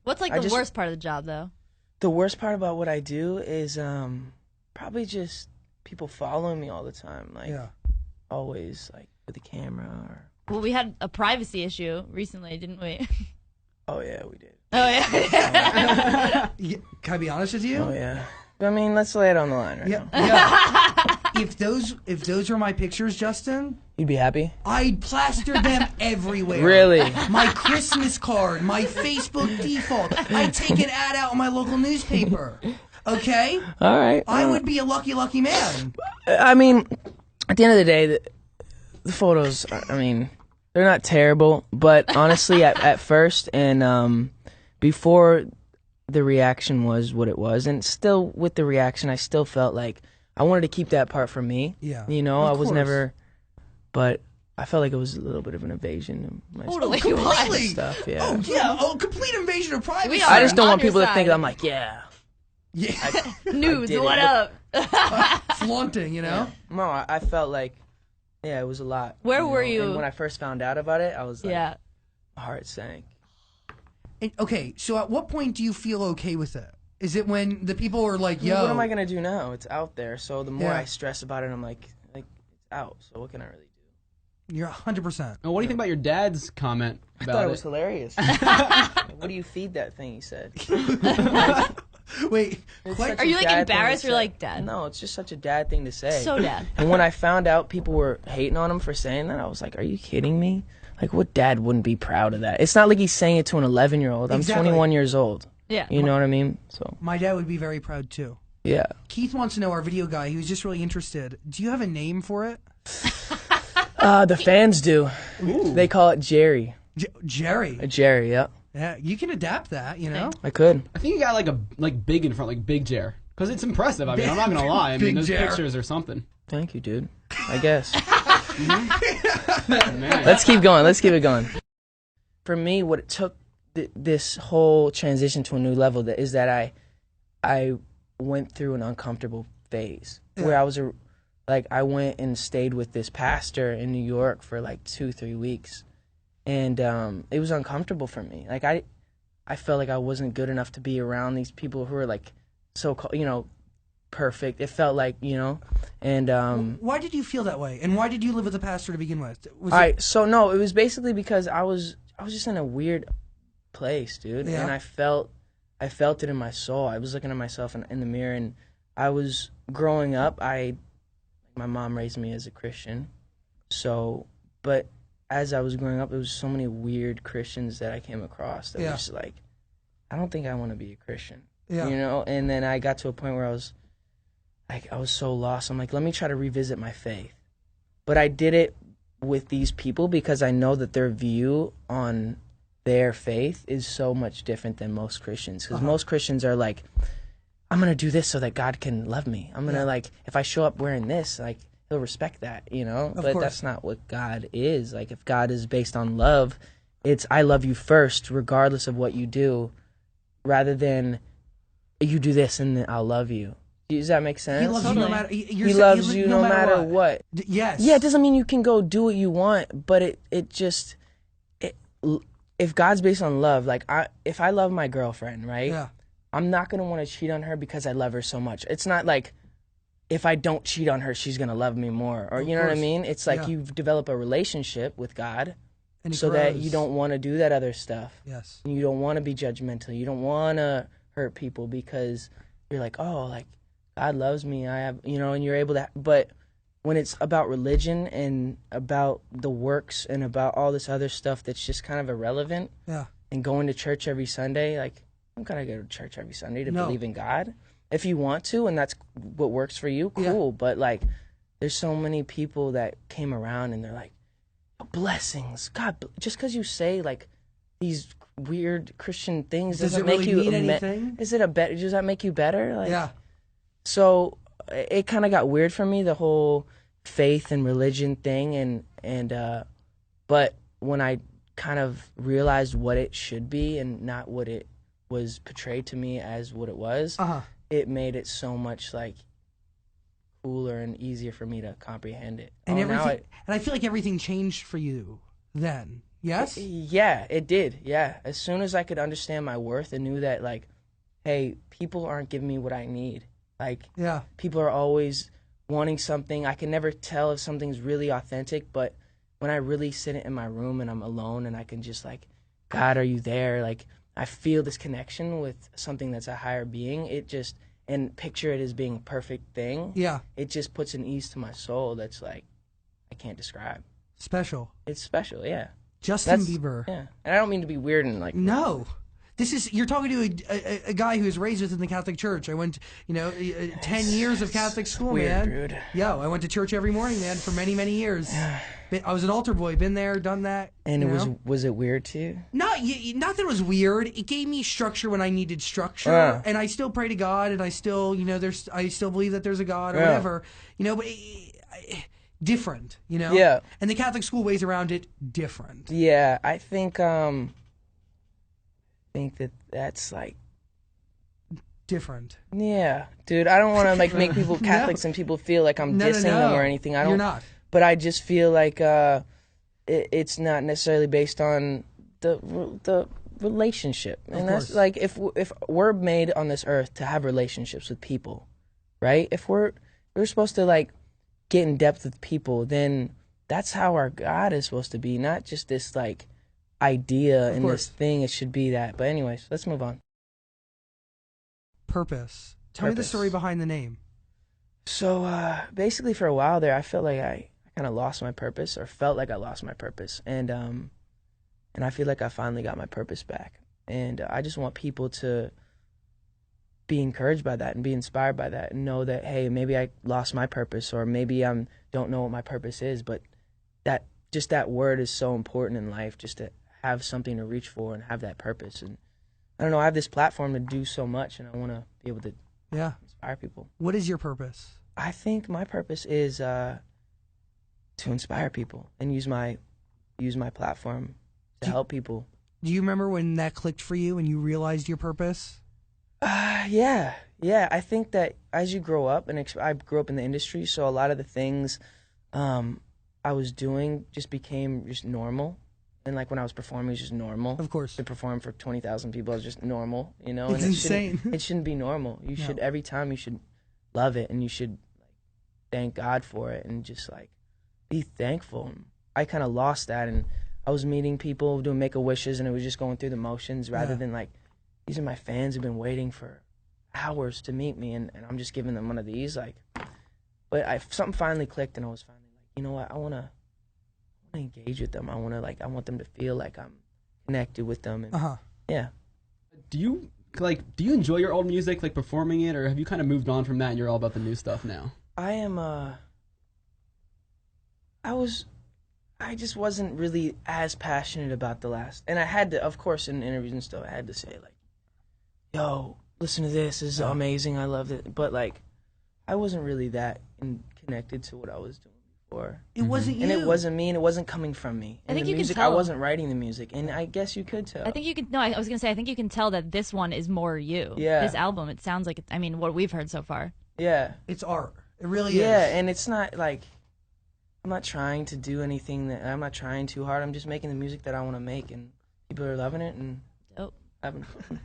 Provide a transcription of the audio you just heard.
What's like the worst part of the job, though? The worst part about what I do is probably just people following me all the time. Like, always, like, with the camera. Well, we had a privacy issue recently, didn't we? Oh, yeah, we did. Oh, yeah. Can I be honest with you? Oh, yeah. I mean, let's lay it on the line right now. Yeah. If those were my pictures, Justin, you'd be happy? I'd plaster them everywhere. Really? My Christmas card, my Facebook default. I'd take an ad out in my local newspaper. Okay? All right. I would be a lucky man. I mean, at the end of the day, the photos, I mean, they're not terrible. But honestly, at first and before the reaction was what it was, and still with the reaction, I still felt like I wanted to keep that part for me. Yeah. You know, I was never, but I felt like it was a little bit of an invasion of my completely stuff. Yeah. Oh, yeah. Oh, complete invasion of privacy. I just don't want people to think I'm like, Yeah. Nudes, what up? Flaunting, you know? No, I felt like, yeah, it was a lot. Where were you? And when I first found out about it, I was like, my heart sank. And, okay, so at what point do you feel okay with it? Is it when the people are like, yo. What am I going to do now? It's out there. So the more I stress about it, I'm like, it's out. So what can I really do? You're 100%. What do you think about your dad's comment about I thought it was hilarious. What do you feed that thing, he said. Wait, are you like embarrassed or like dad? No, it's just such a dad thing to say. So dad. And when I found out people were hating on him for saying that, I was like, are you kidding me? Like, what dad wouldn't be proud of that? It's not like he's saying it to an 11-year-old. I'm 21 years old. Yeah. You know what I mean? So my dad would be very proud too. Yeah. Keith wants to know, our video guy, he was just really interested. Do you have a name for it? The fans do. Ooh. They call it Jerry. Jerry? Jerry, yeah. Yeah, you can adapt that, you know? I could. I think you got like big in front, like Big Jer. Because it's impressive. I mean, I'm not going to lie. I mean, those pictures or something. Thank you, dude. I guess. Let's keep going. Let's keep it going. For me, what it took this whole transition to a new level is that I went through an uncomfortable phase where I went and stayed with this pastor in New York for like 2-3 weeks, and it was uncomfortable for me. Like I felt like I wasn't good enough to be around these people who are like so-called, you know, perfect. It felt like, you know, and why did you feel that way, and why did you live with a pastor to begin with? So no, it was basically because I was just in a weird place, dude. And I felt it in my soul. I was looking at myself in the mirror, and I was growing up. My mom raised me as a Christian, but as I was growing up, there was so many weird Christians that I came across that were just like, I don't think I want to be a Christian, you know. And then I got to a point where I was so lost. I'm like, let me try to revisit my faith, but I did it with these people because I know that their view on their faith is so much different than most Christians. Because most Christians are like, I'm going to do this so that God can love me. I'm going to, like, if I show up wearing this, like, he'll respect that, you know? But that's not what God is. Like, if God is based on love, it's I love you first, regardless of what you do, rather than you do this and then I'll love you. Does that make sense? He loves you no matter. He loves you no matter what. Yes. Yeah, it doesn't mean you can go do what you want, but it just if God's based on love, like if I love my girlfriend, right? Yeah. I'm not gonna want to cheat on her because I love her so much. It's not like if I don't cheat on her, she's gonna love me more, or you know what I mean? It's like you've developed a relationship with God, and so that you don't want to do that other stuff. Yes. You don't want to be judgmental. You don't want to hurt people because you're like, oh, like God loves me. I have, you know, and you're able to. But when it's about religion and about the works and about all this other stuff that's just kind of irrelevant, and going to church every Sunday, like I'm gonna go to church every Sunday to believe in God. If you want to, and that's what works for you, cool. But like, there's so many people that came around and they're like, blessings, God. Just because you say like these weird Christian things doesn't make you mean anything. Is it a better? Does that make you better? Like, So it kind of got weird for me, the whole faith and religion thing, and but when I kind of realized what it should be and not what it was portrayed to me as what it was, it made it so much like cooler and easier for me to comprehend it. And and I feel like everything changed for you then. Yes? Yeah, it did. Yeah. As soon as I could understand my worth and knew that, like, hey, people aren't giving me what I need. Like, people are always wanting something. I can never tell if something's really authentic, but when I really sit in my room and I'm alone and I can just, like, God, are you there? Like, I feel this connection with something that's a higher being. It just, and picture it as being a perfect thing. Yeah. It just puts an ease to my soul that's, like, I can't describe. Special. It's special, yeah. Justin Bieber. Yeah, and I don't mean to be weird and like. No, you're talking to a guy who was raised within the Catholic Church. I went, 10 years of Catholic school, weird, man. Dude. Yo, I went to church every morning, man, for many, many years. I was an altar boy, been there, done that. And was it weird to you? Not that it was weird. It gave me structure when I needed structure, and I still pray to God, and I still, I still believe that there's a God or whatever, but. Different, Yeah. And the Catholic school ways around it different. Yeah, I think that's like different. Yeah, dude. I don't want to like make people Catholics and people feel like I'm dissing them or anything. I don't. You're not. But I just feel like it's not necessarily based on the relationship, and that's like if we're made on this earth to have relationships with people, right? If we're supposed to like get in depth with people, then that's how our God is supposed to be, not just this like idea and this thing. It should be that. But anyways, let's move on. Purpose. Tell me the story behind the name. So basically, for a while there, I felt like I kind of lost my purpose, or felt like I lost my purpose, and I feel like I finally got my purpose back, and I just want people to be encouraged by that and be inspired by that and know that, hey, maybe I lost my purpose, or maybe I don't know what my purpose is, but that word is so important in life, just to have something to reach for and have that purpose. And I don't know, I have this platform to do so much, and I want to be able to inspire people. What is your purpose? I think my purpose is to inspire people and use my platform to help people. Do you remember when that clicked for you and you realized your purpose? Yeah. I think that as you grow up, and I grew up in the industry, so a lot of the things I was doing just became just normal. And like when I was performing, it was just normal. Of course. To perform for 20,000 people is just normal, It's and insane. It shouldn't be normal. You should, every time you should love it, and you should thank God for it, and just like be thankful. I kind of lost that, and I was meeting people doing Make-A-Wishes, and it was just going through the motions rather than like, these are my fans who've been waiting for hours to meet me, and I'm just giving them one of these. Like, but something finally clicked, and I was finally like, you know what, I want to engage with them. I want them to feel like I'm connected with them. And, yeah. Do you enjoy your old music, like performing it, or have you kind of moved on from that and you're all about the new stuff now? I just wasn't really as passionate about the last, and I had to, of course, in interviews and stuff, I had to say like, yo, listen to this is amazing, I love it, but like, I wasn't really that connected to what I was doing before. It wasn't you. And it wasn't me, and it wasn't coming from me. I think you music, can tell. I wasn't writing the music, and I guess you could tell. I think you can. No, I was gonna say I think you can tell that this one is more you. Yeah. This album, it sounds like I mean, what we've heard so far. Yeah. It's art. It really is. Yeah, and it's not like, I'm not trying to do anything I'm not trying too hard. I'm just making the music that I want to make, and people are loving it and Dope. having fun.